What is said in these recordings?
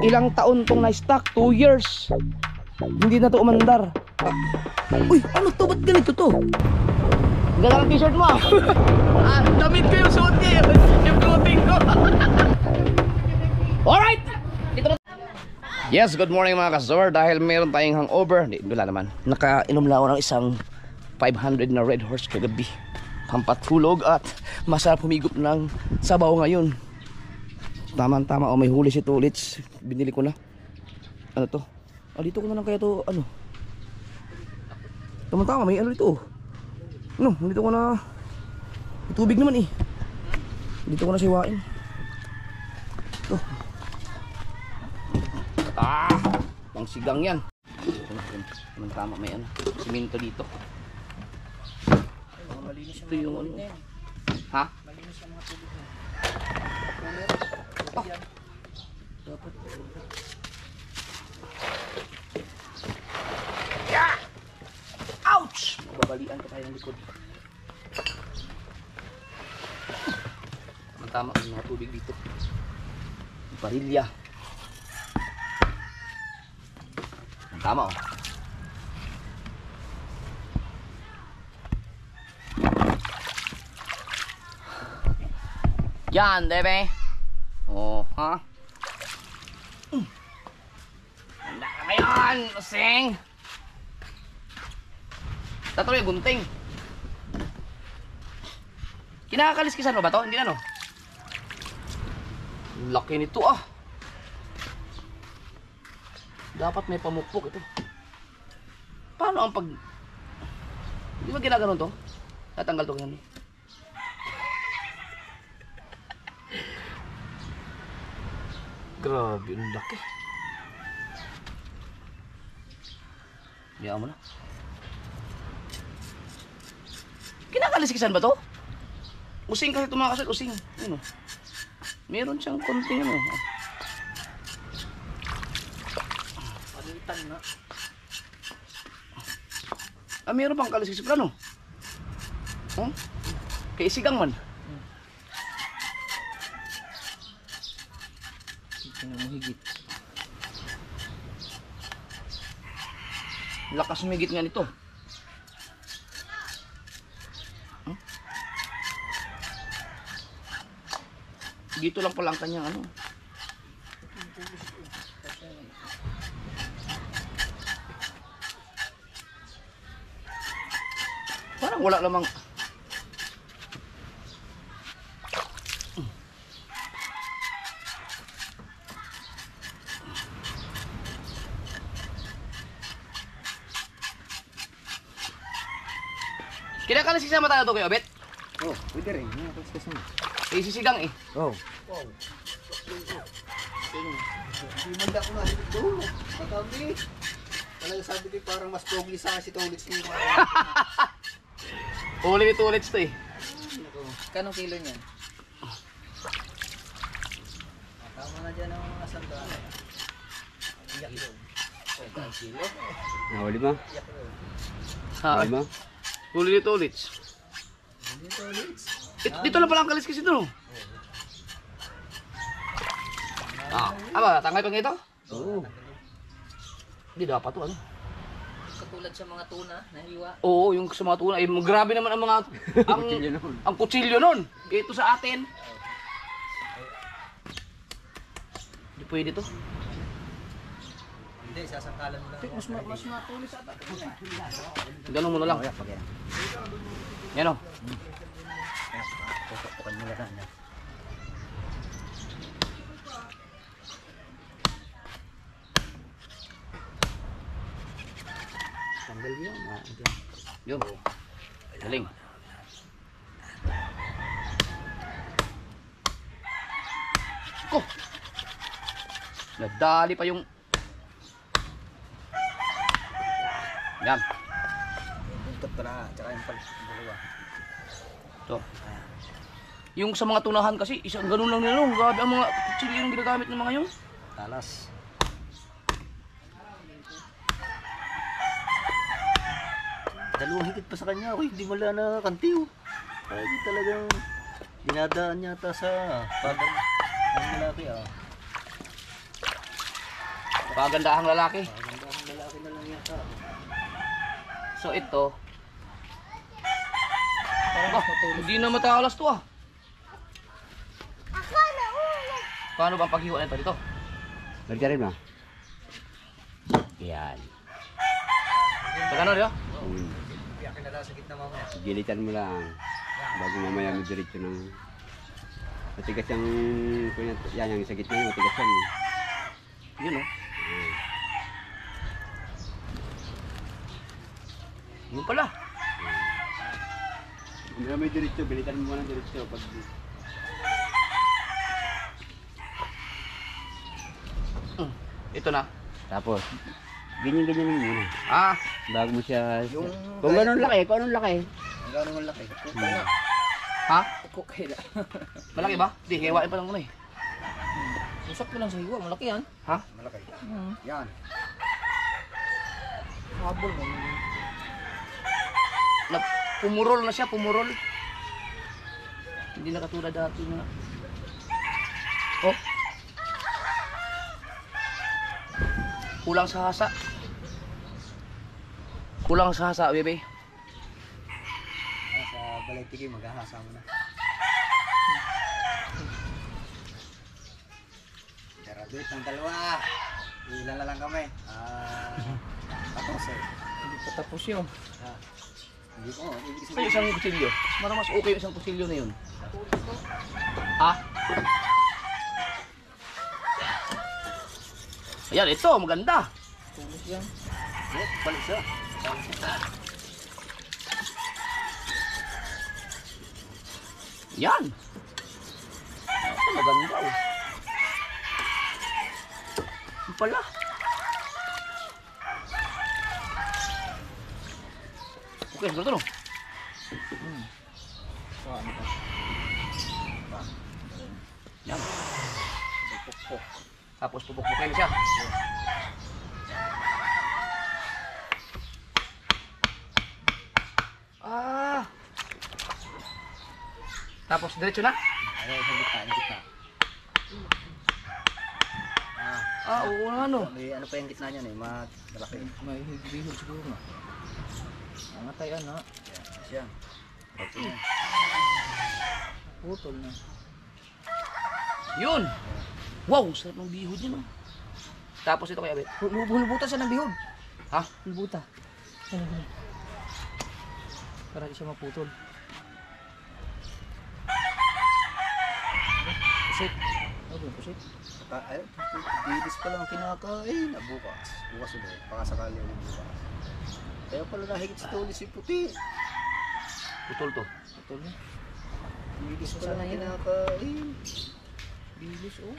Ilang taon tong na-stock? 2 years. Hindi na to umandar. Uy, ano to? Ba't ganito to? Ganda ng t-shirt mo. Damit ko yung suot niya. Yung clothing ko. Alright! Dito na. Yes, good morning mga kasor. Dahil meron tayong hangover. Hindi, wala naman. Nakainom lang ako ng isang 500 na Red Horse kagabi. Pampatulog at masarap humigop ng sabaw ngayon. Tama-tama. May huli si Tulits. Binili ko na. Ano to? Dito ko na lang kaya to. Ano? Tama-tama. May ano dito. No, dito ko na. May tubig naman eh. Dito ko na siwain. Ito. Pang sigang yan. Tama-tama. May ano. Siminto dito. Ito yung ano. Ha? Malinis ang mga tubig na. Dapat. Yeah! Ouch! Babalian ka tayo ng likod. Tama ang mga tubig dito. Parilya. Tama oh. Yan, bebe. Oh, ha? Handa ka ngayon, Useng. Tatuloy, gunting. Kinakaliskisan mo ba to? Hindi na, no? Laki nito, ah. Dapat may pamukpok ito. Paano ang pag... Di ba ginaganon to? Tatanggal to ganyan. Grabe, ang laki. Biyaan mo na. Kinakaliskisan ba to? Using kasi tumakasal, using. Ano? Meron siyang konting ano. Palitan na. Meron pang kaliskis plano. Huh? Kay sigang man. Higit. Lakas humigit nga nito. Dito lang pala ang kanyang ano. Parang wala lamang. Kinakaliskisan mo tayo ito kayo, Bet? Oh, pwede rin. Kinakaliskisan mo. Sisigang eh. Oh. Wow. Hindi man ako na doon. Matabi. Talaga sabi ko parang mas pogi sa si Tulits niyo. Uli ni Tulits to eh. Kanong kilo niyan? Tama na dyan ang mga sandaan. Iyak yun. Kilo? Nahuli mo? Ha? Nahuli mo? Uli ni Tulits. Hindi Tulits. Dito lang pala ang kaliskis ito. Aba, tangay pa nga ito? Oo. Hindi dapat to ano. Katulad sa mga tuna na hiwa. Oo, yung sa mga tuna. Eh, grabe naman ang mga... ang kutsilyo nun. Ito sa atin. Hindi pwede to. Hindi, sasangkalan mo lang. Mas matulis ata. Ganun mo na lang. Yan o. Pupukan mo lang na. Tanggal yun. Yun. Galing. Ko! Nadali pa yung... Yan. Buntot ko na, tsaka yung dalawa. Ito. Yung sa mga tunahan kasi, isang ganun lang nila. Grabe ang mga kutsilyo yung ginagamit ng mga yun. Talas. Dalawang higit pa sa kanya. Uy, hindi wala na kantiw. Ay, talagang dinadaan yata sa padang ng malaki ah. Pagandahang lalaki. Magandang lalaki na lang yata. So ito. Hindi na matalas to ah. Paano bang paghiwa nito dito? Balik rin mo. Yan. Pag ano rin Iyakin na lang sa gitna mamaya. Gilitan mo lang. Bago mamaya mo diretso ng... Matigas yung... Yan, yung sa gitna yung matigas yan. Yun oh. Yun pala. Mamaya may diretso, bilitan mo ng diretso. Pag... Ito na. Tapos, ganyan-ganyan mo muna. Ah, Bago mo siya... Yung... Kung anong laki, kung anong laki. Ang gano'ng malaki. Kukay na. ha? Kukay na. Malaki ba? Hindi, hiwain pa lang muna eh. Usap ko lang sa hiwa, malaki yan. Ha? Malaki. Yan. Habol mo. Pumurol na siya, pumurol. Hindi na katulad dati na. Oh. Kulang sa hasa. Kulang sa hasa, bebe. Sa balay tigi, maghahasa mo na. Graduate ng dalawa. Ilan na lang kami. 14. Hindi pa tapos yun. Hindi ko. Ibig Ay, isang kusilyo. Marang mas okay yung isang kusilyo na yun. Ha? Ayan, ito, maganda. Tulis yan. Balik siya. Yan. Ito, maganda oh. Yung pala. Okay, siguro ito no? So, ano pa? Yan. Pukpok. Tapos pupukpukin siya. Ah. Tapos diretso na? Ano sa gitna, yung gitna. Ah, oo na ano. May ano pa yung gitna niyan eh, malaki. May higbihod siguro na. Angatay ano. Siya. Okay na. Putol na. Yun. Wow, sarap ng bihod yun. Oh. Tapos ito kaya, Bet. Hulubuta siya ng bihod. Ha? Hulubuta. Para di siya maputol. Pusit. Ano ba pusit? Ay, bilis pa lang kinakain. Bukas. Bukas ulit. Baka sakali ulit bukas. Kaya pala nahigit sa tulis yung puti. Putol to. Putol na. Bilis pa lang kinakain. Bilis oh.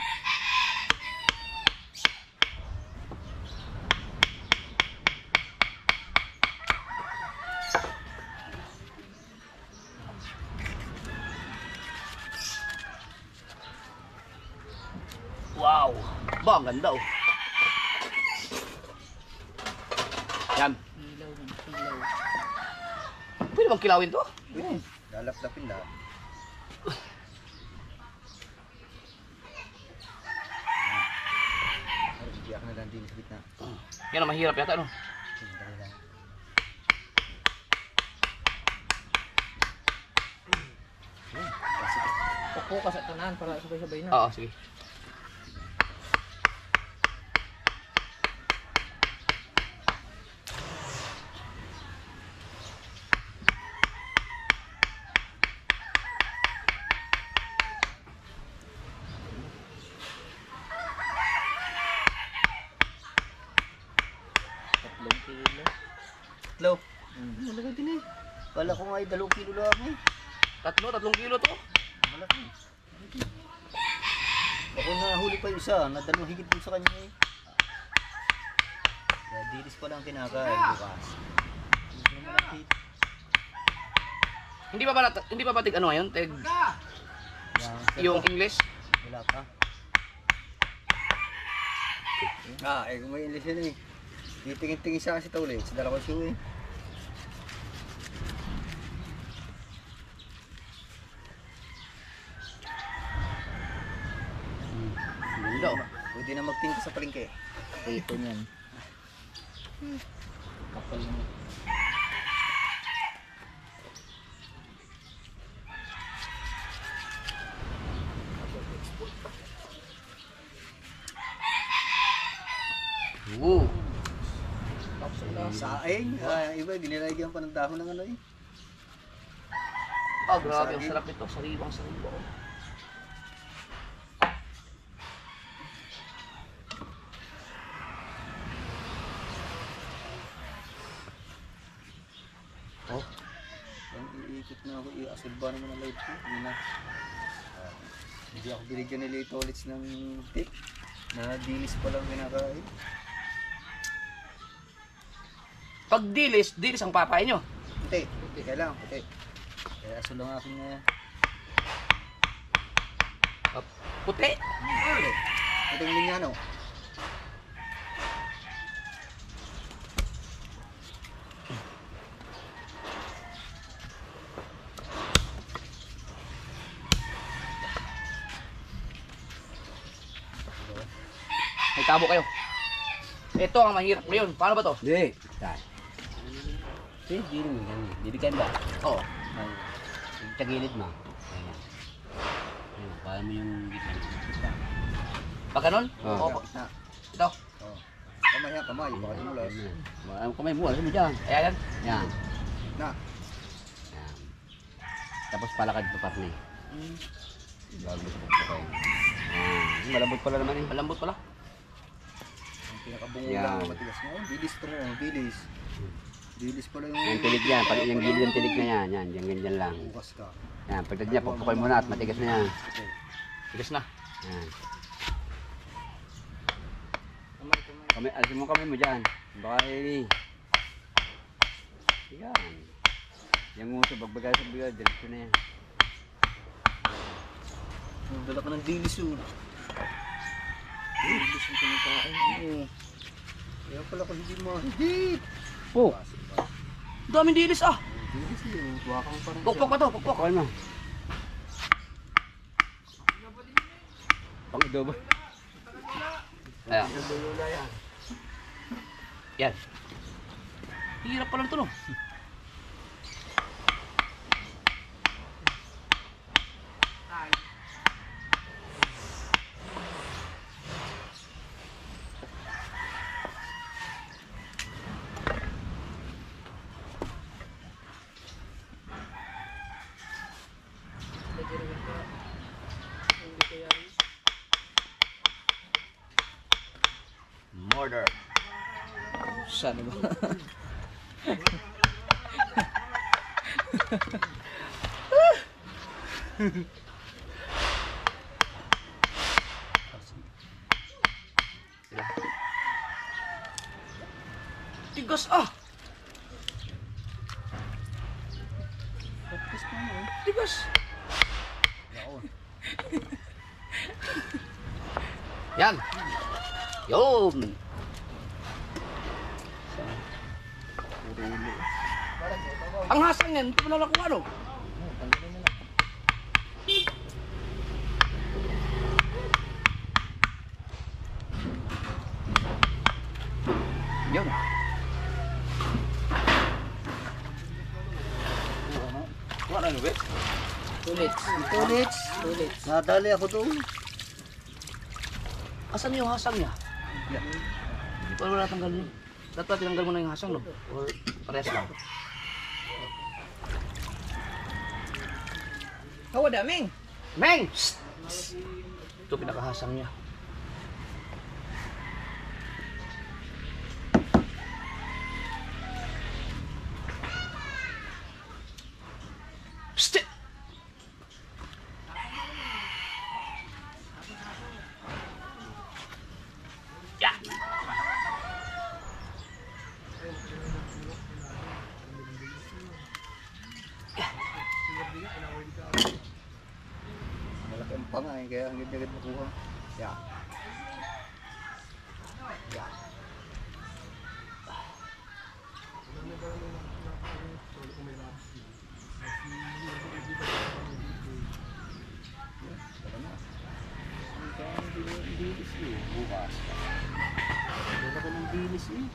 Wow. Ba, ang ganda oh. Yan. Ilaw na. Ilaw. Pwede bang kilawin to? Pwede. Lalap-lapin lang. Biyak na lang din sa gitna. Yan ang mahirap yata, no? Dali lang. Pupukas at tanan para sabay-sabay na. Oo, sige. Tatlong kilo. Hello. Malaki din eh. Kala ko nga ay 2 kilo lang eh. 3 kilo to. Malaki. Ako nahuli pa yung isa, na 2 higit dun sa kanya eh. Kaya dilis pa lang kinakain bukas. Hindi naman nakita. Hindi pa patig ano ngayon? Tig yung English? Wala pa. Kung may English yan eh. Titingin-tingin siya kasi taulit. Sa dala ko siya eh. Ganda oh. Pwede Pwede na magtinda sa palengke. Ito niyan. Kapal mo. Woo! Saing. Iba, dinilagyan pa ng dahon ng ano eh. Ah, grabe ang sarap ito. Sariwang sariwa. Oh, Ang iikot na ako, i-asod ba naman ang light ko? Hindi na. Hindi ako binigyan ni Lito ulit ng tip. Na dilis pa lang kinakain. pag dilis, dilis ang papay nyo. Puti. Puti. Kailangan puti. Kaya asod lang aking Puti. puti. Puting linyano. May tabo kayo. Ito ang mahirap ngayon. Paano ba to? Hindi. Dahil. Sige, dili mo yan. Didikan ba? Oo. Sa gilid mo. Ayan. Ayan, kaya mo yung gitna. Pag ganun? Oo. Opo. Na. Ito. Oh. Kamay ha, kamay. Baka tumulas. Ayan. Kamay mo, alam mo dyan. Ayan. Yan. Na. Yan. Tapos palakad pa partner. Bago sa pagkakain. Yan. Malambot pala naman eh. Malambot pala. Ang pinakabungo Yan. lang. Matigas na. Oh, bilis ito mo. Bilis. Bilis pala yung... Yung tilig yan. Pag yung gilid ng tilig na yan. Yan. Yan ganyan lang. Bukas ka. Yan. Pagdating niya, pagpukoy mo na at matigas na yan. Okay. Tigas na. Yan. Kami, alisin mo kami mo dyan. Baka eh. Yan. Yung nguso, bagbagay sa bigay, diretso na yan. Dala ka ng dilis yun. Dilis yung pinakain. Oo. Kaya pala ko hindi mahigit. Oh. Daming dilis ah. Dilis yun. Tuwa kang parang... Pukpok pa to. Pukpok. Pukol mo. Pang adobo. Ayan. Yan. Hirap pala ito no. Murder. Sana ba? Tigas ah. Tapos pa mo. Tigas. Yan. Yun. Ang hasang yan, hindi mo na nakuha no? Yun. Wala na ba? Tulits. Nadali ako doon. Asan yung hasang niya? Hindi pa wala tanggalin. Dapat tinanggal mo na yung hasang no? Or parehas lang? Hawa daming. Meng! Shh! Ito pinakahasang niya. Psst! Ya! Malaki ang pangay, kaya ang ganda-ganda makuha. Yeah. Yeah. Tara na. Ang dami, hindi Bukas. Wala ka ng dilis eh.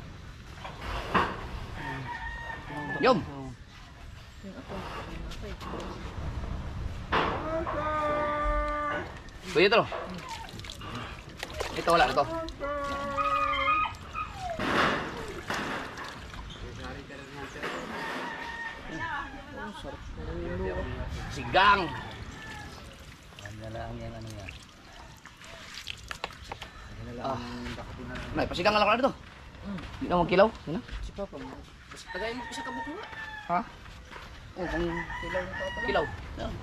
Yum! Pwede ito. Ito wala ito. Sigang. Ano lang yan, ano yan. Ano lang Ah. dakatin na. May pasigang lang ako na dito. Hindi na magkilaw. Yan na. Si Papa mo. Basta tagay mo isa ka buko nga. Ha? Oh, kung Kilaw ng Papa lang. kilaw.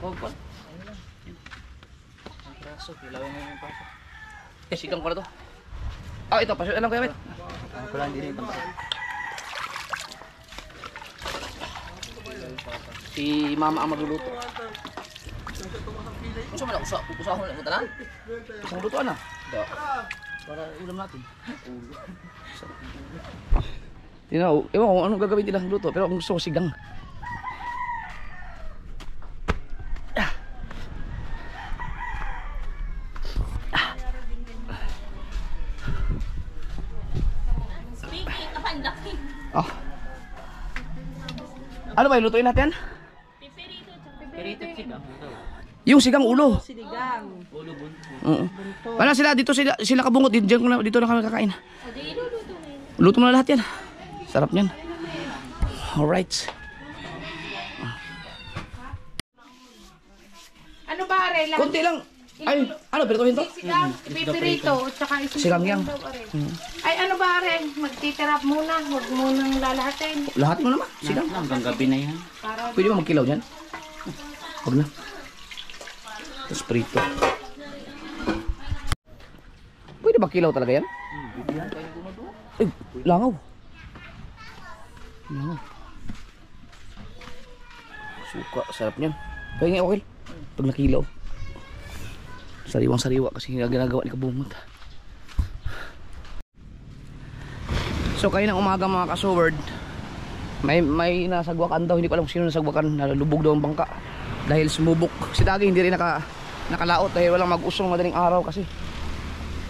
Huwag pa. Ano lang. Ang praso. Kilawin mo yung paso. Sigang ko na to. Ah, ito. Pasyo lang kuya, Bet. Ano ko lang din yung pangka. Si mama ang magluluto. Gusto mo na, usahon na punta na? Isang lutuan na. Da. Para ulam natin. Tinaw, ewan ko anong gagawin nila ng luto, pero ang gusto ko sigang. Speaking of ang laki. Ah. Ano ba ilutuin natin? Pipirito. Pirito chicken. Yung sigang ulo. Siligang. Ulo bunto. Oo. Wala sila dito, sila kabungot dito, dito na kami kakain. O di iluluto mo yun. Luto mo na lahat yan. Sarap niyan. Alright. Ano ba, Are? Konti lang. Ay, ano, pirituhin to? Sigang, pipirito, at saka Sigang yang. Ay, ano ba, Are? Magtitirap muna, huwag munang lalahatin. Lahat mo naman. Sigang. Hanggang gabi na yan. Para Pwede mo magkilaw dyan? Huwag na. Tapos prito. Pwede ba kilaw talaga yan? Ay, langaw. Langaw. Suka, sarap niyan. Kaya nga okay. Pag nakilaw. Sariwang sariwa kasi ginagawa ni Kabungot. So kayo ng umaga mga kasoward, may nasagwakan daw, hindi ko alam kung sino nasagwakan, nalubog daw ang bangka dahil sumubok. Si Dagi hindi rin nakalaot dahil walang mag-usong madaling araw kasi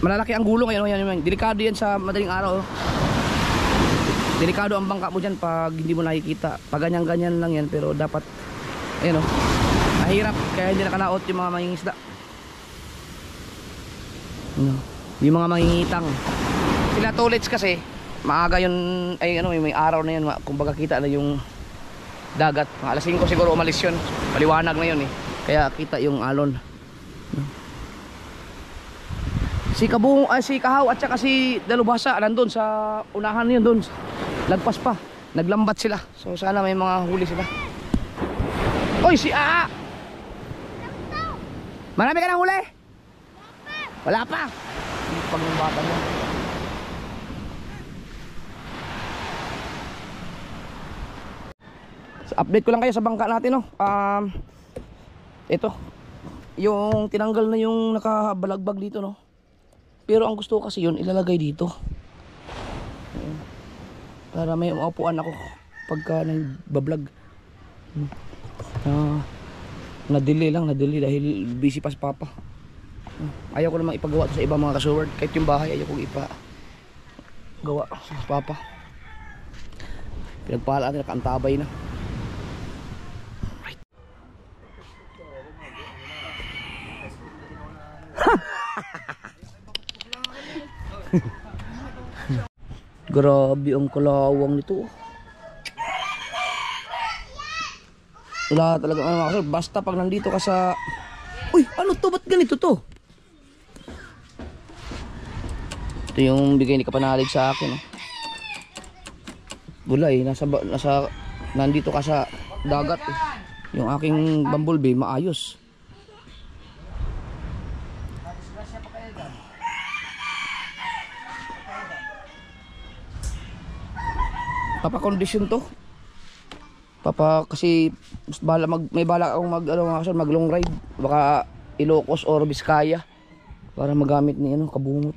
malalaki ang gulong. Ayan, delikado yan sa madaling araw. Delikado ang bangka mo dyan pag hindi mo nakikita. Pag ganyan-ganyan lang yan, pero dapat ayan o, mahirap kaya hindi nakalaot yung mga mangingisda. Yung mga mangingitang sila tulits kasi maaga yun, ay ano, may araw na yun, kumbaga kita na yung dagat. Mga alas 5 siguro umalis yun, maliwanag na yun eh, kaya kita yung alon. Si Kahaw at saka si Dalubhasa nandun sa unahan yun, dun lagpas pa, naglambat sila, so sana may mga huli sila. Oy, si Aa, marami ka ng huli? Wala pa. Pag yung bata mo. So, update ko lang kayo sa bangka natin, no. Ito yung tinanggal na yung nakabalagbag dito, no. Pero ang gusto ko kasi yun ilalagay dito. Para may maupuan ako pagka nagbablog. Nadili dahil busy pa si Papa. Ayaw ko namang ipagawa to sa ibang mga kasoward. Kahit yung bahay ayaw kong ipagawa sa Papa. Pinagpahala natin, nakaantabay na. Right. Grabe ang kalawang nito. Wala talaga mga kasoward. Basta pag nandito ka sa... Uy, ano to? Ba't ganito to? Ito yung bigay ni Kapanalig sa akin. Bulay, nandito ka sa dagat. Yung aking bumblebee, maayos. Papa-condition to. Kasi may bala akong mag long ride. Baka Ilocos or Vizcaya. Para magamit ni Kabungot.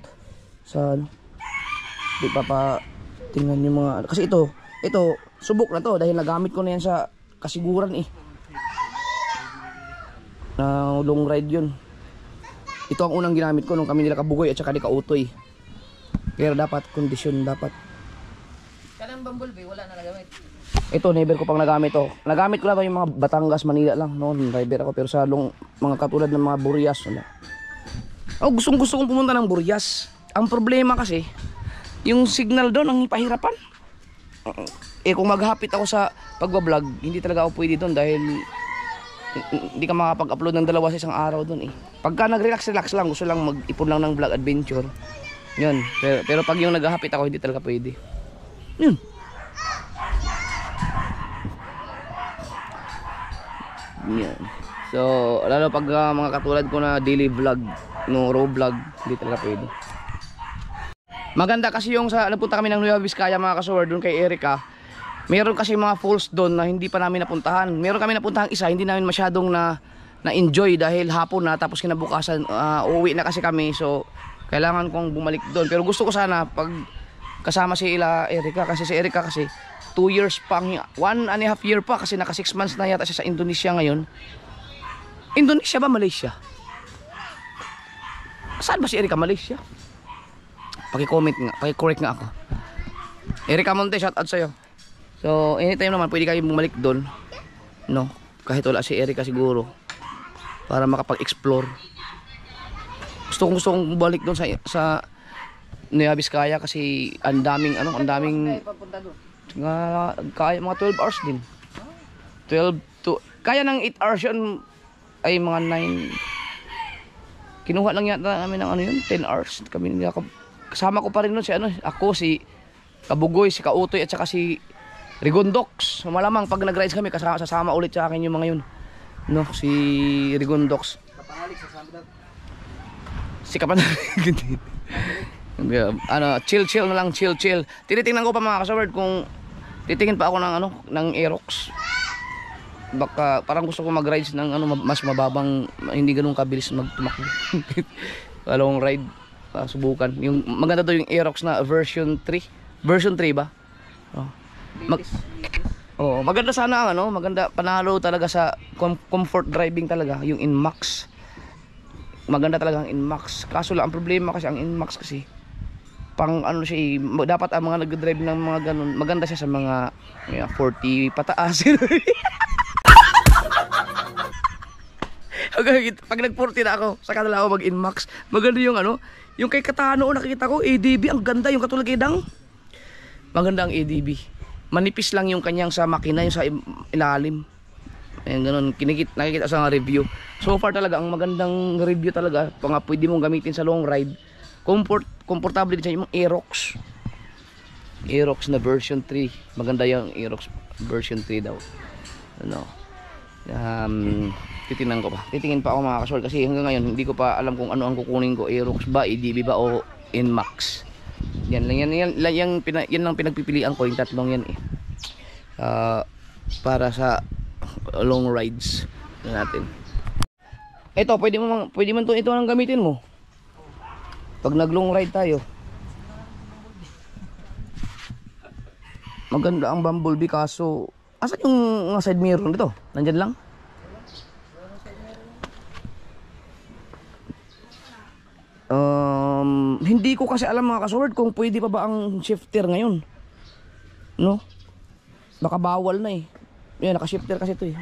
Sa di tingnan yung mga kasi ito subok na to dahil nagamit ko na yan sa kasiguran na long ride yun. Ito ang unang ginamit ko nung kami nila Kabugoy at saka ni Kautoy. Pero dapat kondisyon dapat. Kanang bumblebee, wala na nagamit. Ito never ko pang nagamit to. Nagamit ko na to yung mga Batangas, Manila lang noon, driver ako, pero sa mga katulad ng mga Burias wala. Oh, gusto kong pumunta ng Burias. Ang problema kasi yung signal doon ang pahirapan. Kung maghapit ako sa pagbablog, hindi talaga ako pwede doon dahil hindi ka makapag-upload ng 2 sa isang araw doon eh. Pagka nag-relax lang, gusto lang mag-ipon lang ng vlog adventure. Yun. Pero pag yung naghahapit ako, hindi talaga pwede. Yun. Yan. So, lalo pag mga katulad ko na daily vlog, no raw vlog, hindi talaga pwede. Maganda kasi yung napunta kami ng Nueva Vizcaya mga kasawar doon kay Erica. Meron kasi mga falls doon na hindi pa namin napuntahan. Meron kami napuntahan isa, hindi namin masyadong na-enjoy dahil hapon na, tapos kinabukasan uuwi na kasi kami. So, kailangan kong bumalik doon. Pero gusto ko sana pag kasama si Erica, kasi si Erica kasi 2 years pa, 1.5 year pa kasi naka 6 months na yata siya sa Indonesia ngayon. Indonesia ba Malaysia? Saan ba si Erica? Malaysia? Paki-comment nga, paki-correct nga ako. Erica Monte, shout out sa'yo. So, anytime naman pwede kayo bumalik doon. No, kahit wala si Erica siguro. Para makapag-explore. Gusto kong bumalik doon sa Nueva Vizcaya kasi ang daming kaya mga 12 hours din. 12 to kaya ng 8 hours yun ay mga 9. Kinuha lang yata namin ng 10 hours. Kami kasama ko pa rin nun ako si Kabugoy, si Kautoy at saka si Rigondox. Malamang pag nag-rides kami sasama ulit sa akin yung mga yun. No, si Rigondox. Kapangalik sa samba. Si Kapangalik. Chill na lang, chill. Tinitingnan ko pa mga kasaward kung titingin pa ako ng Aerox. Baka parang gusto ko mag-rides ng mas mababang, hindi ganoon kabilis magtumakbo. Long ride, subukan. Yung maganda daw yung Aerox na version 3. Version 3 ba? Maganda sana maganda, panalo talaga sa comfort driving talaga yung Inmax. Maganda talaga ang Inmax. Kaso lang ang problema kasi ang Inmax kasi siya dapat ang mga nag-drive ng mga ganun, maganda siya sa mga 40 pataas. Pag nag-40 na ako, saka na lang ako mag-Inmax. Maganda yung yung kay Katano nakikita ko, ADB, ang ganda yung katulad kay Dang. Maganda ang ADB. Manipis lang yung kanyang sa makina, yung sa ilalim. Ayan, ganun. Nakikita sa review. So far talaga, ang magandang review talaga. Pwede mong gamitin sa long ride. Komportable din siya yung Aerox. Aerox na version 3. Maganda yung Aerox version 3 daw. Titingin pa ako mga kasol. Kasi hanggang ngayon, hindi ko pa alam kung ano ang kukunin ko. Aerox ba, ADB ba, o Inmax. Yan lang pinagpipilian ko, yung tatlong yan eh. Para sa long rides natin. Ito, pwede man ito ang gamitin mo pag nag long ride tayo. Maganda ang Bumblebee, kaso asan yung side mirror nito? Nandyan lang? Hindi ko kasi alam mga kasword kung pwede pa ba ang shifter ngayon. No? Baka bawal na eh. Yan, naka-shifter kasi ito eh.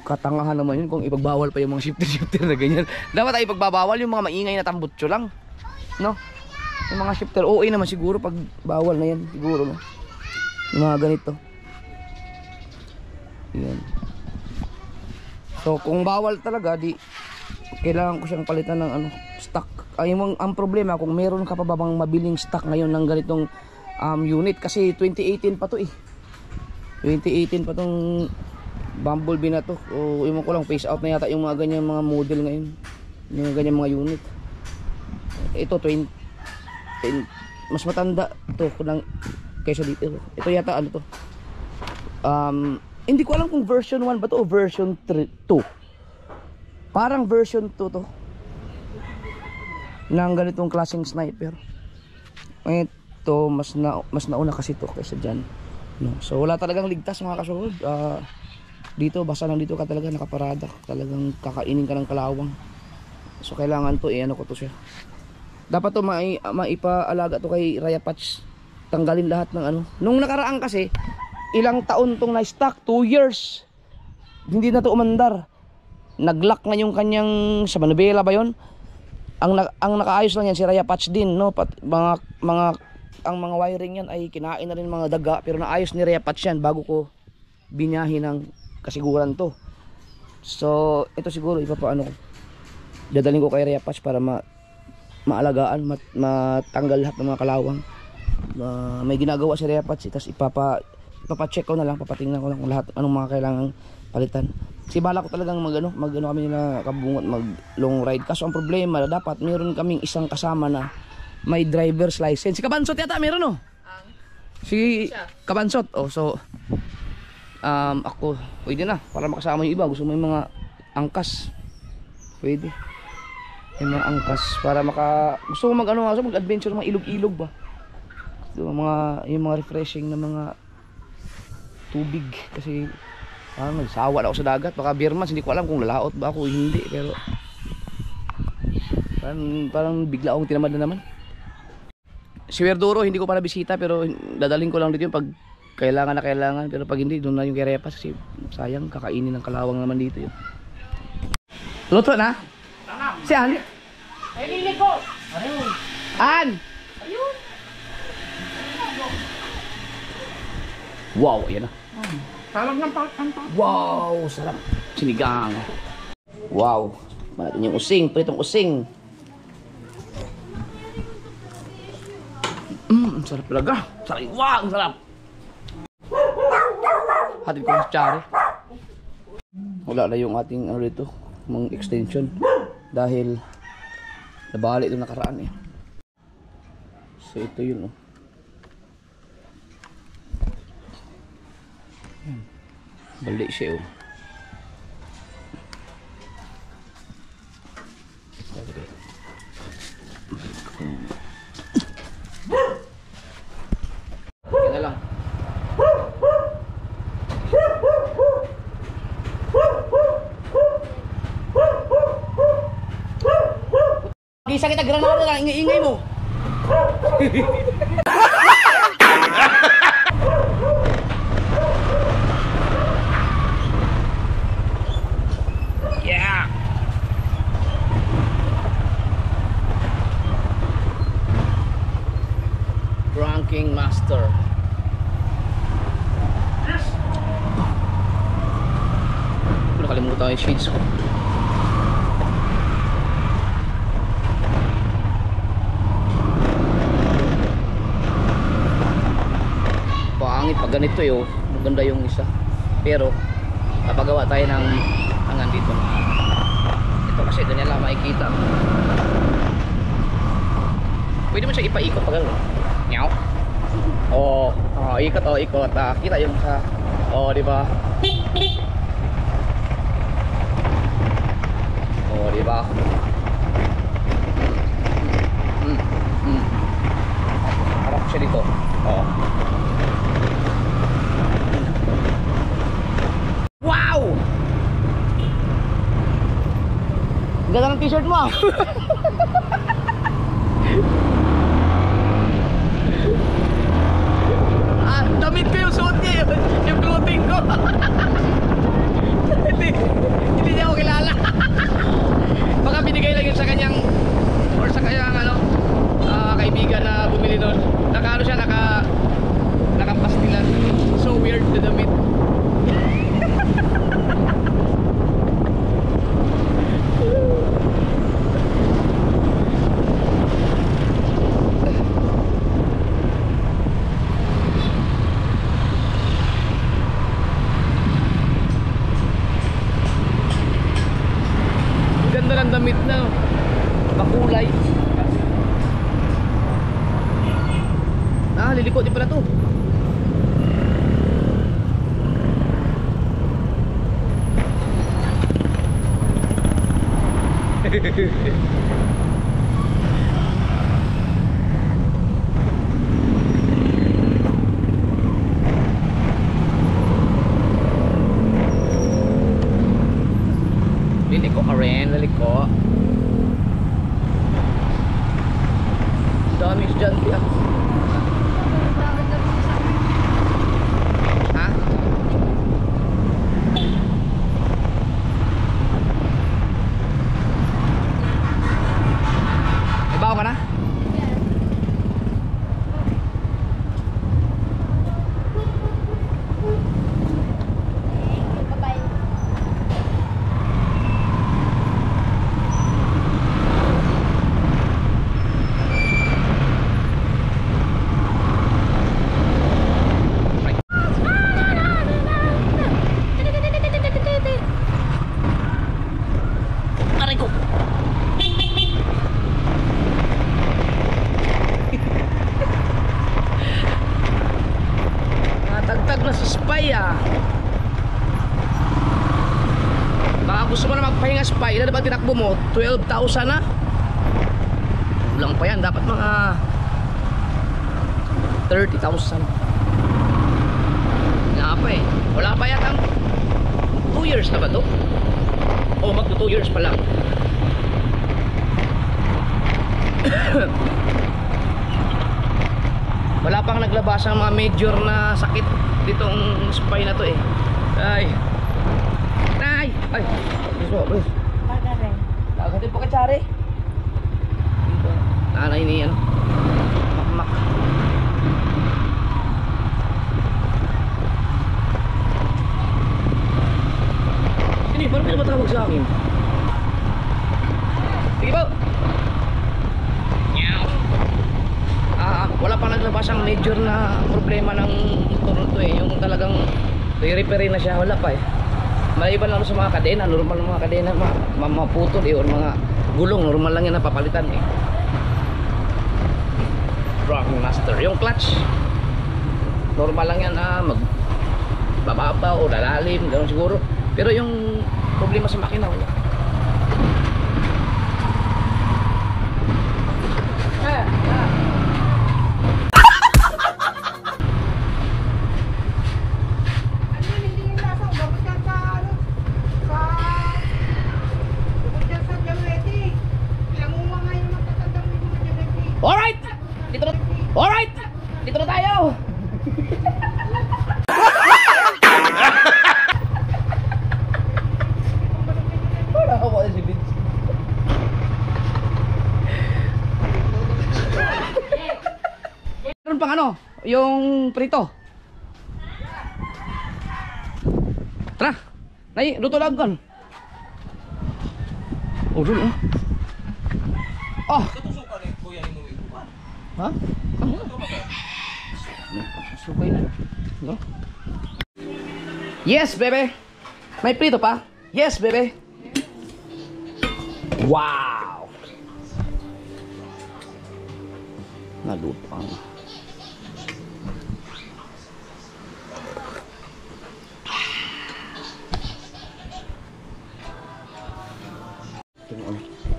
Katangahan naman yun kung ipagbawal pa yung mga shifter na ganyan. Dapat ay ipagbabawal yung mga maingay na tambutso lang. No? Yung mga shifter, okay naman siguro pag bawal na yan. Siguro, no? Yung mga ganito. Yan. So, kung bawal talaga, di kailangan ko siyang palitan ng stock. Ang problema, kung meron ka pa ba bang mabiling stock ngayon ng ganitong unit. Kasi 2018 pa to eh. 2018 pa tong Bumblebee na to. O yung ko lang, phase out na yata yung mga ganyan mga model ngayon. Yung ganyan mga unit. Ito 20 mas matanda to kaysa dito. Ito yata to. Hindi ko alam kung version 1 ba to o version 2. Parang version 2 to. Ng ganitong klaseng sniper. Ito mas nauna kasi to kaysa diyan. No. So wala talagang ligtas mga kasunod. Dito basta nandito ka talaga nakaparada. Talagang kakainin ka ng kalawang. So kailangan to ano ko to siya. Dapat to maipaalaga to kay Raya Patch. Tanggalin lahat ng ano. Nung nakaraan kasi ilang taon tong na-stock, 2 years. Hindi na to umandar. Naglock na yung kanyang sa Manubela ba 'yon? Ang nakaayos lang yan si Raya Patch din, no? Ang mga wiring yan ay kinain na rin mga daga, pero naayos ni Raya Patch yan bago ko binyahin ng kasiguran to. So ito siguro ipapaano ko, dadalhin ko kay Raya Patch para maalagaan, matanggal lahat ng mga kalawang. May ginagawa si Raya Patch, tapos ipapacheck ko na lang, papatingnan ko lang kung lahat anong mga kailangang palitan. Kasi bala ko talagang mag kami nila kabungot, mag long ride. Kaso ang problema, dapat meron kaming isang kasama na may driver's license. Si Kabansot yata meron, no? Si Kabansot. Oh, so ako pwede na para makasama yung iba. Gusto mo yung mga angkas, pwede yung mga angkas para gusto mo mag-adventure, mga ilog-ilog ba, yung mga refreshing na mga tubig. Kasi nagsawa na ako sa dagat. Baka Birman, hindi ko alam kung lalaot ba ako o hindi, pero parang bigla akong tinamad na naman. Si Verduro hindi ko pa nabisita, pero dadaling ko lang dito yung pag kailangan na kailangan. Pero pag hindi, doon na yung Kerepas kasi sayang, kakainin ng kalawang naman dito yun. Luto na? Si An? Ay, lili ko! An! Wow, ayan na. Tawag ng pagkanta. Wow, sarap. Sinigang. Wow. Natin yung using, pritong using. Sarap talaga. Sarap. Wow, sarap. Hatid ko sa tsari. Wala na yung ating ano dito, mga extension. Dahil nabali ito nakaraan eh. So ito yun oh. Balik siya oh. Yan na lang. Gisa kita granada lang, ingay mo. Yeah. Ranking master. Nakalimutan yung shades ko. Pangit pag ganito yun, maganda yung isa. Pero napagawa tayo ng hangan dito. Ito kasi doon nila makikita. Pwede mo siya ipaikot pag gano'n. Nyaw. Ikot, ikot. Kita yung sa di ba? Di ba? Harap siya dito. Wow! Ganda ng t-shirt mo. Damit ko yung suot niya, yung clothing ko. Hindi niya ako kilala. Baka binigay lang yun sa kanyang or sa kanyang kaibigan na bumili doon. Nakaano siya, nakapastilan. So weird the damit. Ganda ng damit na makulay. Liliko din pala to. Liliko ka rin, liliko. Dami estudyante ah. Ha? Ibaw ka na? Aray ko! Natagtag na sa spy ah. Baka gusto mo na magpahinga spy. Ilan na ba tinakbo mo? 12,000 na? Kulang pa yan. Dapat mga 30,000. Nga pa eh. Wala pa yata 2 years na ba to? O magto 2 years pa lang. Wala pang naglabas ang mga major na sakit ditong spine na to eh. Ay. Ay. Ay. Gusto ko. Pagare. Lagatin po katsari. Dito. Nanay ni yan. Makmak. Ini, parang may namatawag sa akin. Sige po. Wala pang naglabas ang major na problema ng motor to eh. Yung talagang re-repair na siya, wala pa eh. Maliban lang sa mga kadena, normal mga kadena maputol eh, or mga gulong, normal lang yan napapalitan eh. Driving master. Yung clutch, normal lang yan na magbababa o lalalim, gano'n siguro. Pero yung problema sa makina, wala. Alright! Dito na, alright! Dito na tayo! Wala ako si Vince. Meron pang ano? Yung prito. Tara! Nay, luto lang kan. Oh, dun oh. Oh! Ha? Sukay na. No? Yes, bebe. May prito pa? Yes, bebe. Wow. Nalupang.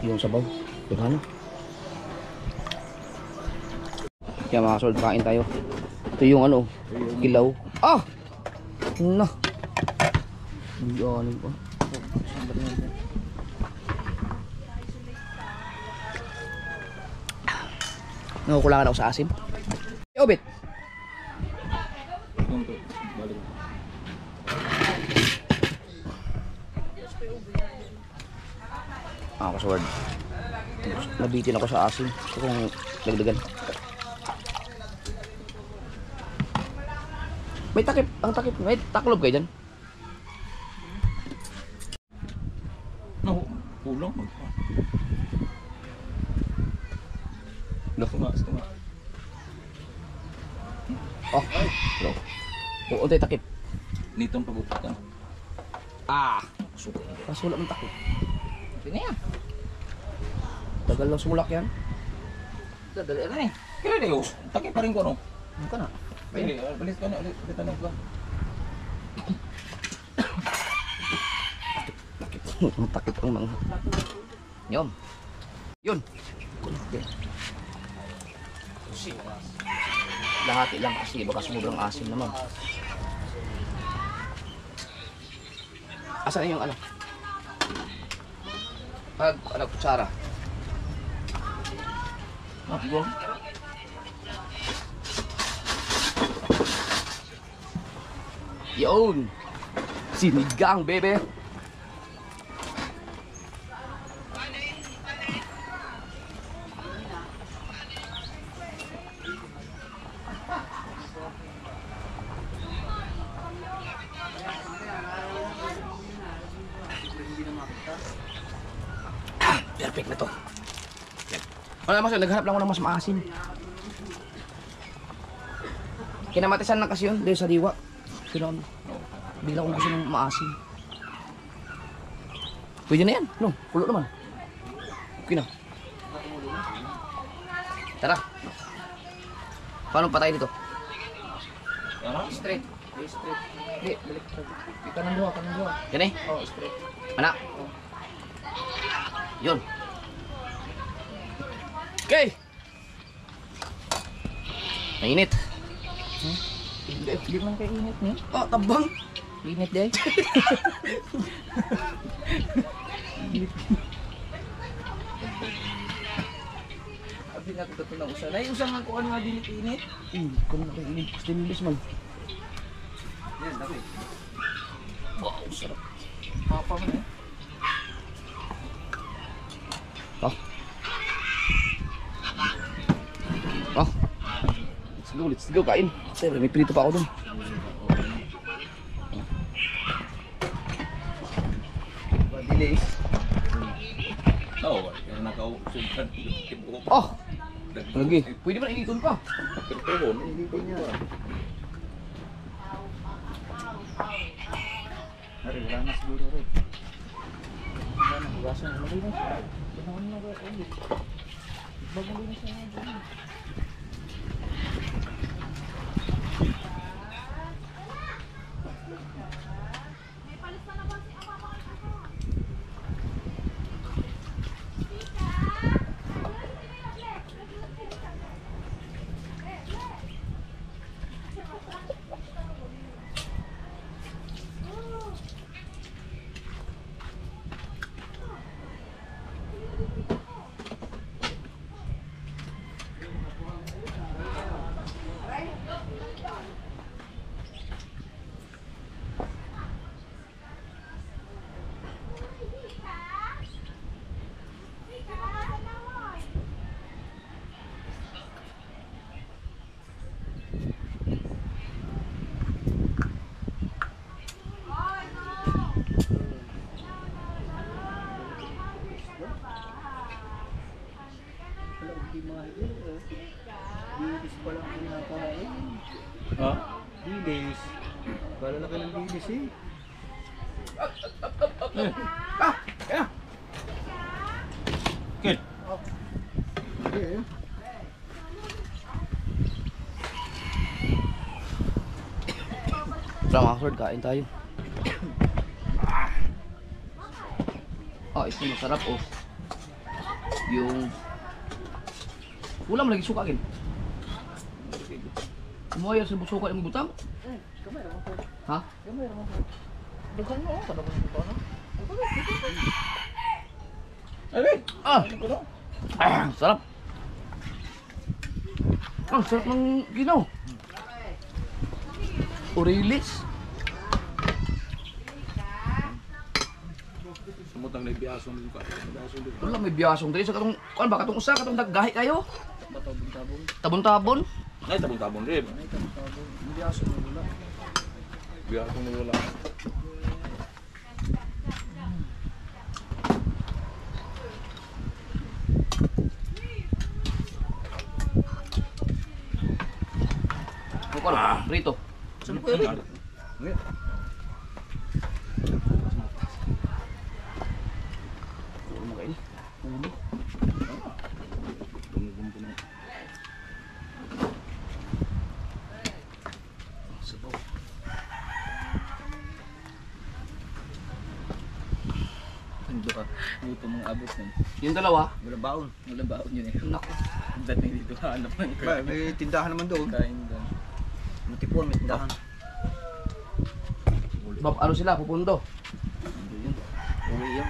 Yung sabaw. Yung ano? Kaya mga kasold, kain tayo. Ito yung ano, kilaw. Ah! Na! Yan pa. Nakukulangan ako sa asim. Obit! Ah, kasold. Nabitin ako sa asim. Gusto kong dagdagan. May takip, ang takip, may taklob kayo dyan. No, kulang mo. Lako nga. Oh, hello. Oo, tayo takip. Nitong pabuputan. Ah, Suko. kasulak ng takip. Tingnan yan. Tagal lang sumulak yan. Dali na eh. Kaya na yun. Takip pa rin ko no. Ano ka na? Pwede, balis ka na. Ulit tanong ba? Ang takip ang mga. Yun. Yun. Okay. Lahati lang kasi baka sobrang asim naman. Asan yung ano? Pag ano, kutsara. Ah, bro. Yun. Sinigang, bebe. Perfect na to. Wala naman sir, naghanap lang ako ng mas maasim. Kinamatisan na kasi yun, dahil sa diwa. Pero bigla kong gusto ng maasim. Pwede na yan, no? Pulo naman. Okay na. Tara. Paano pa tayo dito? Straight. Straight. Hindi, balik. Kanang duha, kanang duha. Yan eh. Oh, straight. Anak. Yun. Okay. Mainit. Hindi man kayo init niya. Oh, tabang. Init day. Abi na ko to na usa. Nay usa man ko ano nga dinit init. Kung nakainit, stainless man. Yan, dami. Wow, sarap. Papa man eh. Oh. Oh. Let's go, kain. Siyempre, may prito pa ako dun. Delay. Oo, kaya nakausugan. Oh! Lagi. Pwede ba initon pa? Pero hindi ko niya. Ari, wala na siguro rin. Wala na, hugasan na. Malinis. Ganawan na ba ulit. Bagong linis na nga dyan. Bilis pa lang kinakain. Ha? Bilis. Kala na kayo ng bilis eh. Kid. Okay. Tara mga sword, kain tayo. Ah, ito masarap oh. Yung ulam lagi suka gin. Mo ayo sa suka yung butang? Kamay naman po. Ha? Kamay naman po. Daghan mo. Kadaghan mo ba na? Ah! Sarap. Ang sarap ng ginaw. Orilis. Sumutang na ibiasong dito ka. Ibiasong dito. Wala may biyasong dali sa katong kuan ba katong usa katong daggahi kayo. Batabong-tabong. Tabon-tabon. Ay, tabong-tabong rin. Ay, tabong-tabong. Hindi aso mo wala. Ibiasong na wala. Bukan prito. Saan ko yun? Ano kain? Ulo. Sabaw. Ando ka. Luto mong abot nun. Yung dalawa, Wala baon. Wala baon yun eh. nako. Ang dating dito hanap ng May tindahan naman doon. kain doon. Matipon, may tindahan. Bab, ano sila pupundo? Ando yun. Uwi yun.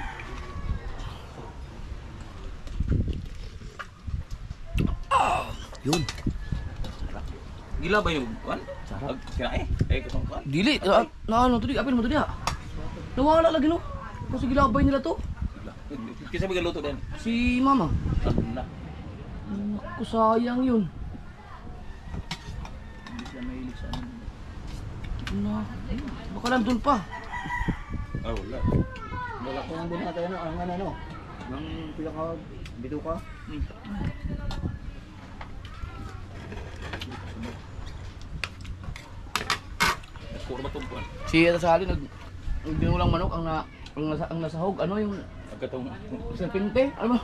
Yun. Sarap. Gila ba yung kuan? Sarap. Kinain. Katong kuan. Dili, na ano to di, apil mo to diha. Nawala lagi no. Kasi gilabay nila to. Kisa ba galuto din? Si mama. Na. Naku, sayang yun. Hindi siya mahilig sa ano. Na, baka nandun pa. Ah, wala. Wala ko nandun natin ang ano. Nang pinaka bito ka. Puro ba tong kuan? Si Sali binulang manok ang nasahog, ano yung Agkatong serpente, ano ba?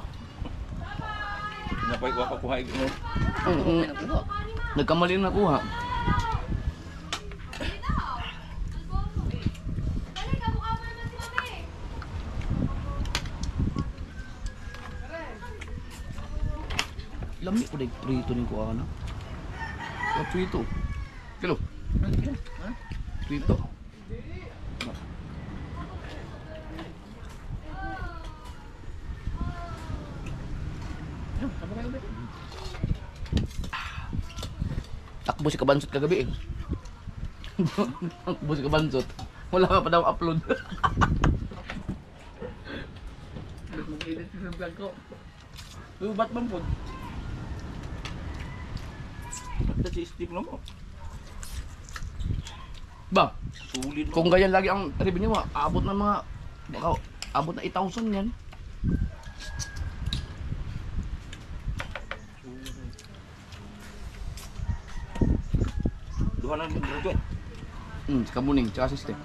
napay ko kuha mo. Nagkamali na nakuha. Lami ko dahil prito ni kuha na. Prito. Kilo. Prito. Takbo si Kabansot kagabi eh. Takbo si Kabansot. Wala ka pa daw upload. Mag-edit sa vlog ko. Ba't man po? Ba't si Steve mo? Ba, Sulit mo. kung ganyan lagi ang revenue mo, abot na mga baka abot na 8,000 yan. Duha na graduate. Si Kamuning, tsaka si Steve.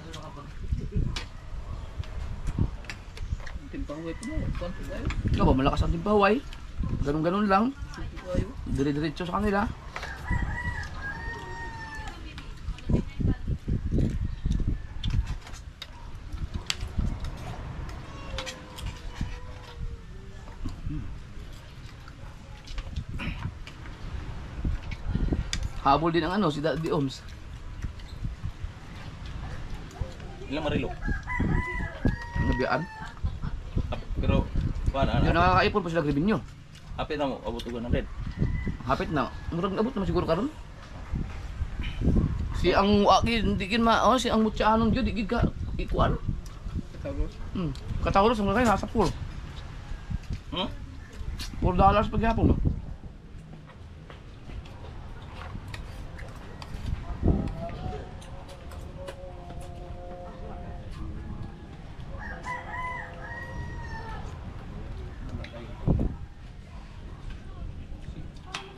Timpang wait mo. Konti tayo. Ikaw ba, malakas ang timpaway. Ganun-ganun lang. Suki tayo. Dire-diretso sa kanila. Habol din ang ano, si Daddy Oms. Ilang marilo? Ang nabiyaan. Pero kuan Yung ana. nakakaipon pa sila revenue. Apit na mo abot ugan ng red. Hapit na. Murag abot naman siguro karon. Si ang wagi hindi kin ma si ang mutyaanong jud di gid ka ikuan. Katagos. Katawros ang kay nasa 4. Hmm? $4 paghapon.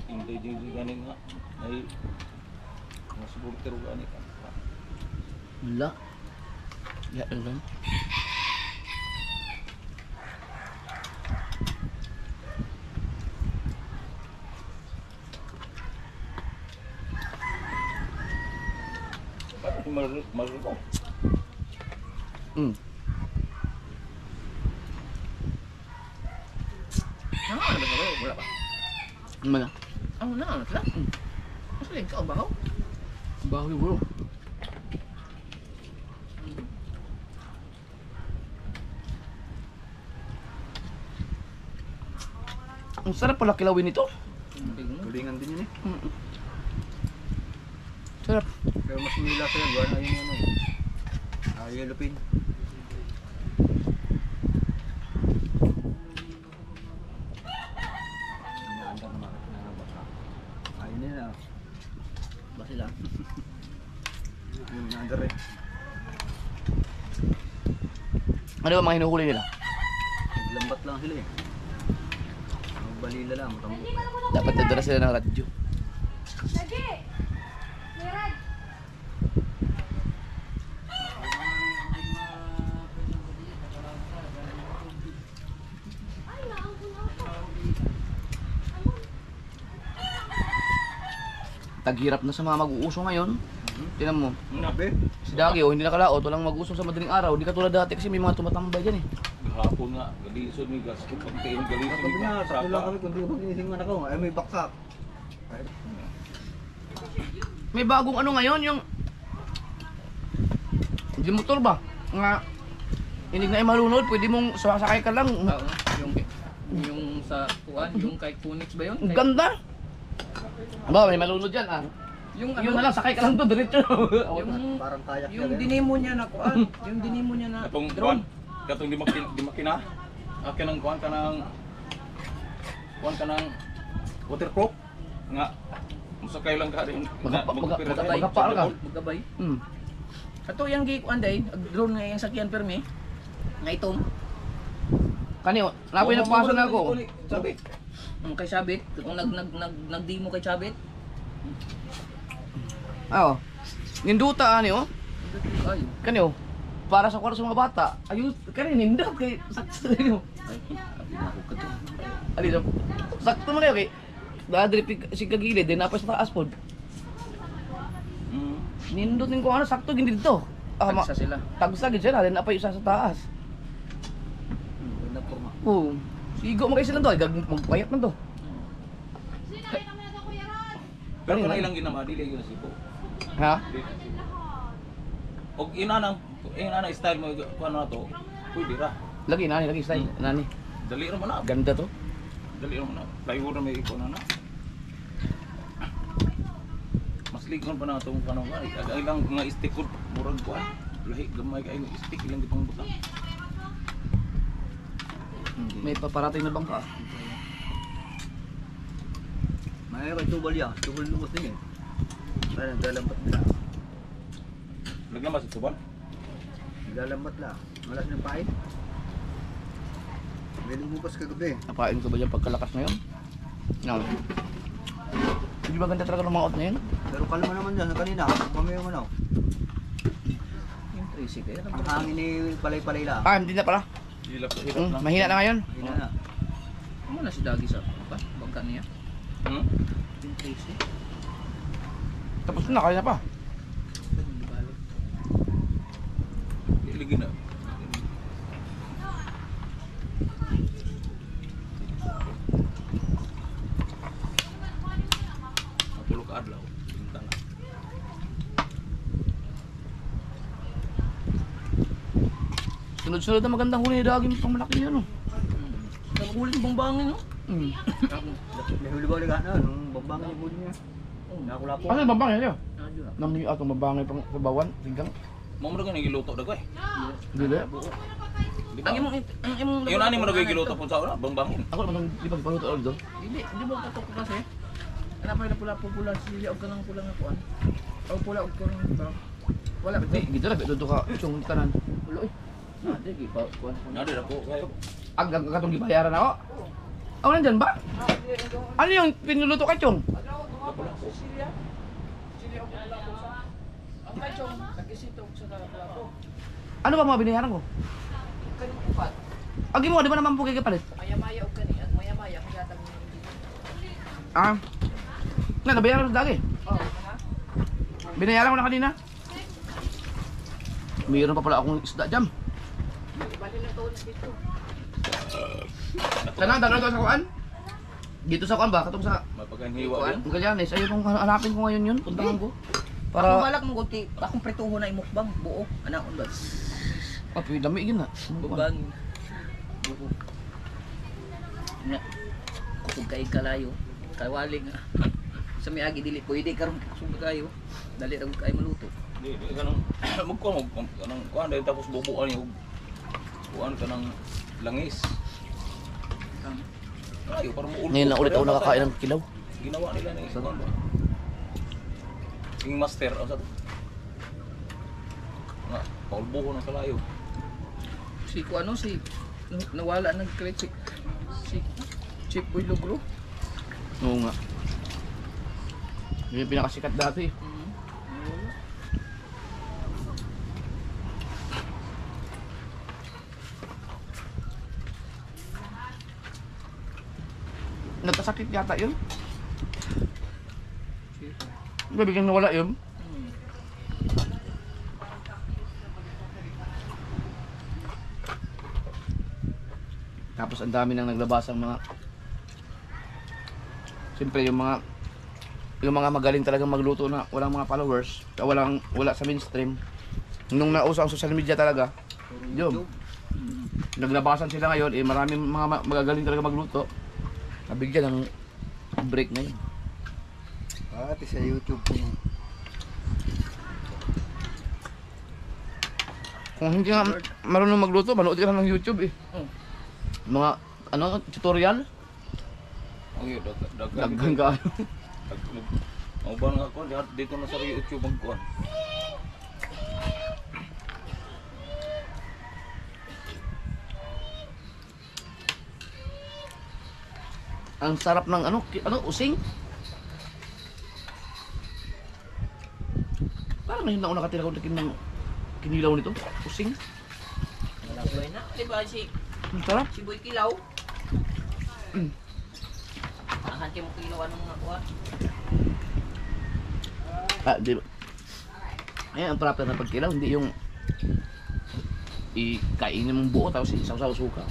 Hindi din ganing nga ay mga supporter ug ani ka. Wala. Ya lang. Bakit marilo? Ano ba ba? Wala pa. Ano man? Ano na? Ano sila? Mas rin ka o bahaw? Bahoy bro. Ang sarap pala kilawin nito. Tulingan din yun eh. Sarap. Pero mas mila sila. Gawa na yun ano. Yellow pin. Ayun nila. Ba sila? Yung under eh. Ano ba mga hinuhuli nila? Lambat lang sila eh. Balila lang. Matambo. Dapat nadala sila ng radyo. Lagi! Meron! Taghirap na sa mga mag-uuso ngayon. Tingnan mo. Nabe? Si Dagi, hindi nakalaot, walang mag-usong sa madaling araw. Di katulad dati kasi may mga tumatambay dyan eh. Gahapon nga galisod mi gas ko pagkain galisod Sabi mi. niya, sakto lang kami kung di ko magigising man ako. Ay may baksak. Ay, May bagong ano ngayon, yung... Hindi motor ba? Nga... Hindi na malunod, pwede mong sasakay ka lang. oo, yung sa kuan, yung kay Kunix ba yun? Ang ganda! Ba, may malunod dyan ah. Yung Yun na lang, sakay ka lang doon, diretso. Yung, Parang kayak yung dinemo niya na kuan, yung dinemo niya na Katong drone. kuan, katong di makina. Akin ang kuan ka ng waterproof nga musakay lang ka rin. Magkapal ka. Magabay. Hmm. Ato yang gi kuan day, drone nga yang sakyan permi. Nga itong Kanyo, napoy nagpaso na ako. Sabi. kay Sabit, kung nagdemo kay Sabit. Oo. Ninduta ani oh. Ay, Kanyo, para sa kwaro sa mga bata. Ayun, kanyo nindot kay sakto niyo. ay, abi na ko kato. Ali sa sakto man kayo kay dadri si kagilid din napay sa taas pod. Nindot ning ko ano sakto gindi dito. Tagsa sila. Tagsa gid siya na napay isa sa taas. Ganda forma. Oo. Sigo mo kayo sila to, magpayat man to. Pero kung ilang ginama, dili yun sipo. Ha? Og inanang style mo kuan na to. Pwede ra. Lagi nani, lagi style. Nani. Dali ra man na. Ganda to. Dali ra man na. Plywood na may iko na. Mas ligon pa na itong kanong ay lang nga stick ko murag kuan. Lahi gamay kay stick ilang gipang butang. May paparating na bangka. Mayroon tubal yan. Tubal lumos din eh. Parang naglalambat na. Naglamas ito ba? Naglalambat lang. Malas ng pain. May lumupas kagabi. Napain ko ba dyan pagkalakas na yun? No. Hindi ba ganda talaga ng mga out na yun? Pero kalma naman dyan. Kanina, pamayo mo na. Yung 3 kaya Ang hangin ni palay-palay lang. Ah, hindi na pala. Hilap lang. Mahina na ngayon. Hina na. Ano na si Dagi sa pa? Bangka niya. Hmm? Yung 3 Tapos na, kaya na pa. Iligin na. Matulog ka adlaw. Bintana. Sunod-sunod na magandang huli na daging pang malaki yun. Oh. Nakulit bang bangin no? May huli ba ulit na? Nung bambangin yung huli niya. Nakulapo. Ano yung babangay niyo? Adyo na. Naman yung atong babangay pang sa bawan, tinggang. Mo mo nang giluto dagay. Hindi ba? Di ba? Ang imong Yun ani mo nang giluto pun sa una, bangbangin. Ako naman di ba paluto ulit doon? Hindi mo katok ko kasi. Ano pa na pula sili og kanang pula nga kuan. O pula og kanang wala ba? Di, gito na, dito ka, yung tanan. Ulo eh. Na, di pa kuan. Nadi ra ko kayo. Ang katong gibayaran ako. Ako nandyan ba? Ano yung pinuluto ka, Chong? Ang kachong nagisitog sa kalapo. Ano ba mga binayaran ko? Kanang upat. Agi mo, di ba naman po kayo palit? Maya-maya og kani at maya-maya ang gatag ni. Ah. Nabayaran ko sa dagi. Oh, ha? Binayaran ko na kanina. Mayroon pa pala akong isda jam. Bali na tuon dito. Sana, dalaw sa kuan? Dito sa kuan ba? Katong sa Mapaghanhiwa. Kuan? ang Gallanes. Ayun kung hanapin ko ngayon yun. Puntahan ko. Para Para... balak mo gunti, akong prituho na imukbang buo. Ana on ba? Ah, dami yun na. Bubangin. Buo. Na. Kusog kay kalayo. Kay waling. Sa may agi dili pwede karon kusog kayo. Dali ra kay maluto. Di kanang magkuan mo kanang kuan dahil tapos bubuan yung kuan kanang langis. Ayo para mo Ngayon na ulit ako nakakain ng kilaw. Ginawa nila ni isa ba? King master o sa nga paulbuho ng kalayo. Si ko ano si nawala nag create si Chip Boy Logro. Oo nga. Yun yung pinakasikat dati. Nagkasakit yata yun. Di ba biglang nawala yun? Tapos ang dami nang naglabas ang mga siyempre yung mga magaling talagang magluto na walang mga followers, wala sa mainstream. Nung nauso ang social media talaga, yun. Naglabasan sila ngayon, maraming mga magagaling talaga magluto. Nabigyan ng break na yun. Pati sa YouTube po. Kung hindi nga marunong magluto, manood ka ng YouTube eh. Mga ano, tutorial. Oh, yun, Daghan ka. Ang ba nga ko, dito na sa YouTube magkuhan. Ang sarap ng ano, using. Parang ngayon na ako nakatira ko ng kinilaw nito. Using. Buhay na. Diba si Ang sarap. Boy Kilaw? Ahan kayo mo kilaw anong mga kuha? Di ba? Ayan, ang proper na pagkilaw, hindi yung ikainin mong buo tapos isaw-saw suka.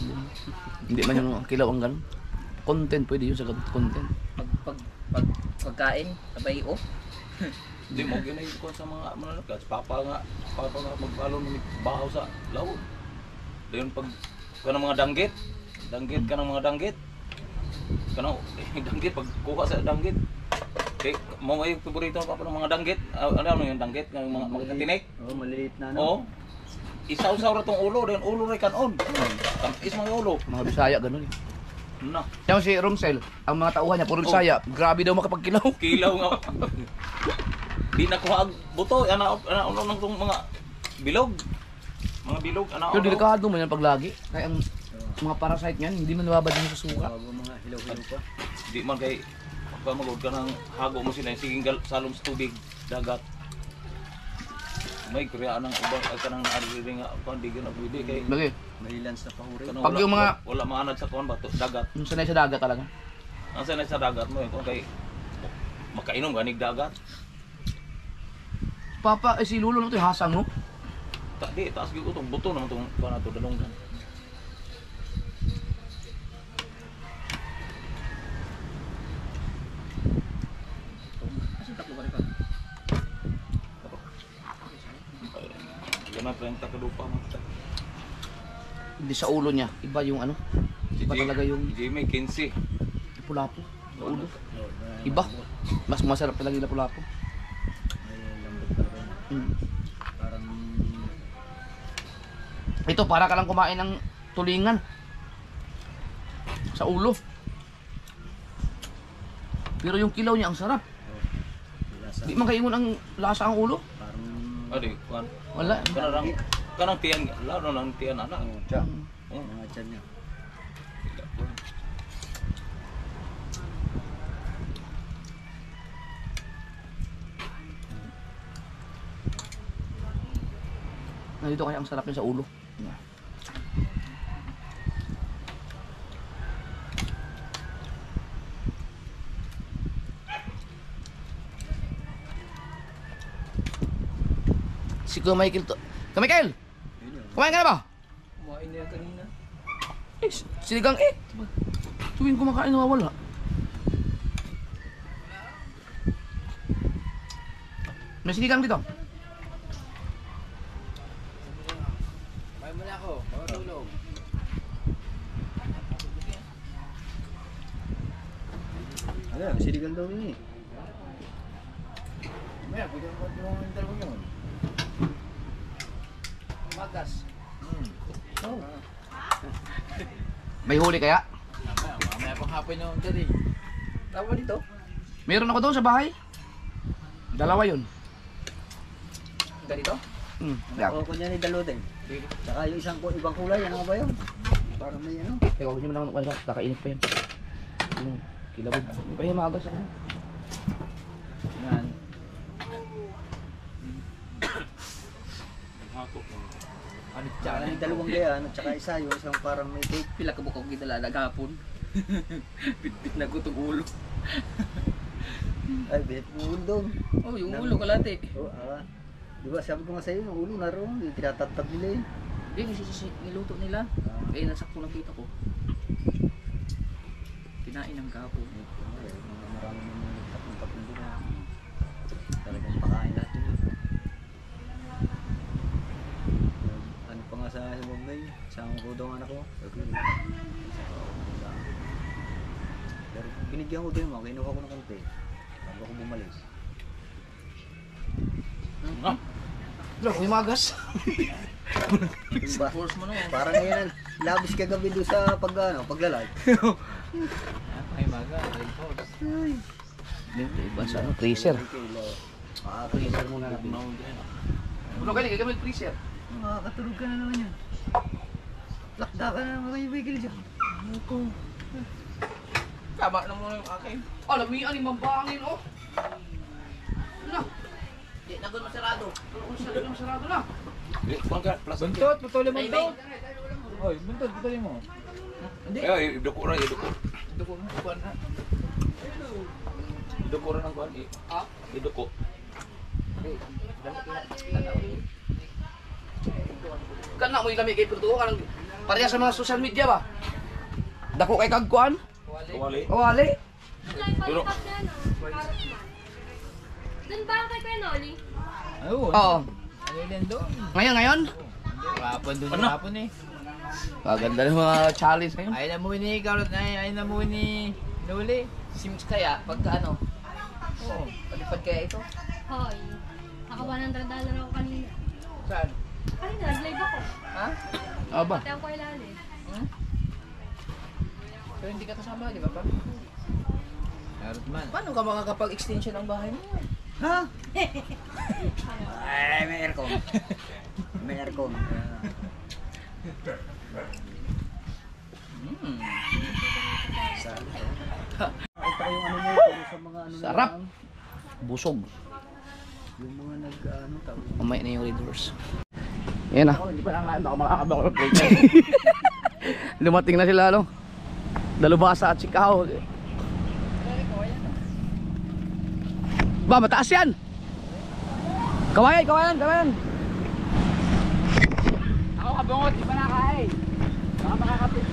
Hindi man yung kilaw ang ganun. Content, pwede yun sa content. Pagkain, sabay o. Hindi mo ginay ko sa mga mananakas. Papa nga magbalon ng bahaw sa lawod. Dayon pag kanang mga danggit ka ng mga danggit. Kanang danggit pag kuha sa danggit. Kay mo may paborito pa ng mga danggit. Ano yung danggit ng mga katinik? Oh, maliliit na ano. Oo. Isaw-saw ra tong ulo, dayon ulo ray kanon. Tamis mga ulo. Mga Bisaya, ganun eh. Na, Yung si Romsel, ang mga tauhan niya, puro Bisaya. Grabe daw makapagkilaw. kilaw nga. Di na kuha ang buto, ano nang tong mga bilog. Mga bilog ano. Pero delikado mo yan paglagi. Kaya ang mga parasite niyan, hindi man nababad mo sa suka. Bago mga hilaw-hilaw pa. Di man kay pag magod ka ng hago mo sila sige salom sa tubig dagat. May kriya ng ubang ay kanang naariri nga kundi gina pwede kay Lagi, Marilans na pahuri. kanang Pag yung mga- wala maanad sa kuan bato dagat. yung sanay sa dagat talaga. Ang sanay sa dagat mo kung kay makainom ganig dagat. Papa, si Lulo nung ito, hasang no? Di taas gyud utong buto naman tong kuan ato dalonggan. Asan takbo ka rin pa? Kana 30 ka lupa mo. Hindi sa ulo niya. Iba yung ano, iba talaga yung Jimmy 15. lapu-lapu. Sa ulo. Iba. Mas masarap talaga yung lapu-lapu. May lambot talaga. Parang Ito, para ka lang kumain ng tulingan. Sa ulo. Pero yung kilaw niya, ang sarap. lasa. Di man kaingon ang lasa ang ulo. Parang Adi kuan. Wala. Kanang tiyan lalo nang tiyan anak. tiyan. Oh. Mga tiyan niya. Nandito kaya ang sarap niya sa ulo. Si Kuya Michael to. Kuya Michael! Kumain ka na ba? Kumain na yan kanina. Eh, sinigang eh. Tuwing kumakain nawawala. May sinigang dito. Ano, siligan daw yun eh. May huli kaya? Mamaya pang hapon yung dali. Tama dito. Meron ako doon sa bahay. Dalawa yun. Ganito? Yeah. Ako ko niya ni dalo din. Saka yung isang ibang kulay, ano ba yun? Parang may ano. Teka, huwag niyo mo naman kakainit pa yan. Yung kilabog. Hindi pa yan maagas ako. Yan. Ano Saka yung dalawang gayan, at saka isa yung isang parang may cake. Pila ka bukong gidala nagapon. Pit-pit na ko itong ulo. Ay, bet mo ulo doon. Oh, yung ulo kalate. Oh, di ba sabi ko nga sa'yo, yung ulo naroon, yung tinatatab nila eh. Hindi, niluto nila. Kaya nasakto nakita ko. Kinain ng kapon. Maraming tapong-tapong din na. Talagang pakain natin yun. Ano pa nga sa Mumbai, isang ko daw ang anak ko. Pero binigyan ko din mo, kinuha ko ng konti. Bago ako bumalik. Look, may magas. Force mo naman. Parang ngayon, labis kagabi doon sa paglalay. Ay, maga. Red horse. Iba sa ano, freezer. Freezer muna natin. Ano kayo, gagamit freezer? Makakatulog ka na naman yan. Lakda ka na naman kayo bigil dyan. Tama na muna yung akin. Alam mo yung mambangin, oh. Ano? Di, nagun masarado. Sarado na. Kuan ka, plastic. Buntot, putulin mo buntot. Oy, buntot, putulin mo. Hindi. Eh, iduko ra, iduko. Duko mo, kuan na. Iduko ra ang kuan. Iduko. Kana mo yung lamig kay Portugal kanang pareha sa mga social media ba? Dako kay kagkuan? Kawali. Kawali. Pero Doon ba kay Kuya Noli? Oo. Oo. Ano yun doon? Ngayon? Kapon doon Ano? kapon eh. Maganda ng mga challenge ngayon. Ay na mo ni Karot na ay na mo ni Nuli. Sims kaya pagka ano? Oo, palipad kaya ito. Hoy. Naka $100 ako kanina. Saan? Kanina, nag-live ako. Ha? Aba. Pati ako ilalim. Hmm? Pero hindi ka kasama, di ba pa? Karot man. Paano ka makakapag-extension ng bahay mo? Ha? Ay, may aircon. May aircon. Ito yung ano mo sa mga ano Sarap. lang, Busog. yung mga nag tawag. Mamaya na yung Red Horse. Yan na. Hindi pa lang ako makakabak. Lumating na sila, no? Dalubhasa at Sikaw. Ba, mataas yan! Kawayan, kawayan, kawayan! Ako kabungot, di pa nakain. Baka makakapit.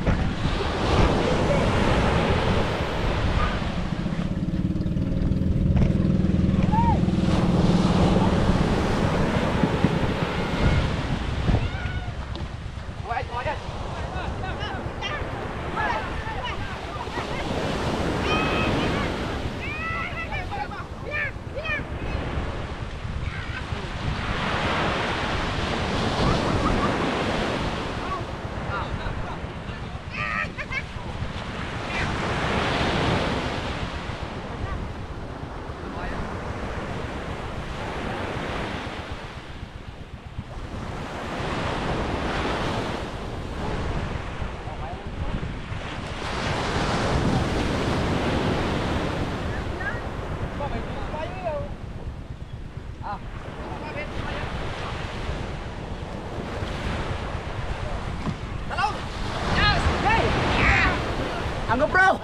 Ang GoPro!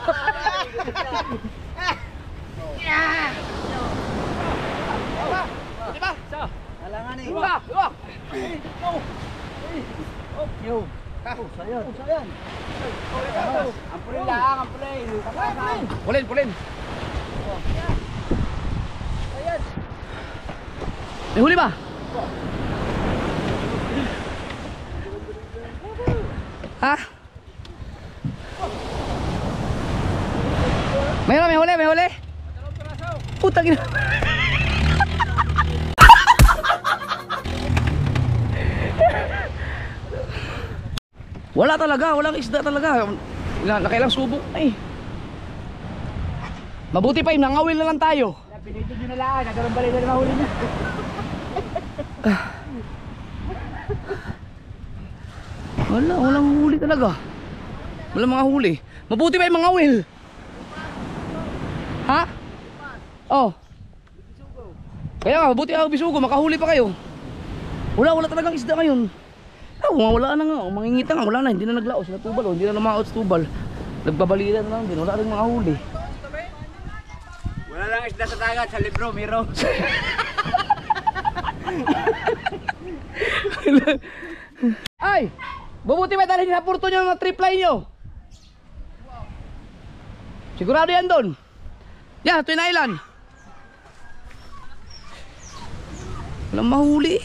Alangan eh. Iba! Iba! Yo. Sayan. Sayan. Ampulin lang, ampulin. Pulin, pulin! May huli ba? Ha? Mayroon, may huli, may huli. Putang ina. Wala talaga, walang isda talaga. Nakailang subok na eh. Mabuti pa yung nangawil na lang tayo. Pinito nyo na lang, nagkaroon balik na mahuli niya. Walang huli talaga. Walang mga huli. Mabuti pa yung mangawil. Ha? Oh. Kaya nga, mabuti ako bisugo, makahuli pa kayo. Wala talagang isda ngayon. Wala na nga, mangingita nga, wala na, hindi na naglaos na tubal, hindi na lumaot sa tubal. Nagbabalira na lang din, wala rin mga huli. Wala lang isda sa dagat, sa libro, miro. Ay! Mabuti may dalhin sa porto nyo ng trip line nyo. Sigurado yan doon. Yan, Twin Island. Walang mahuli.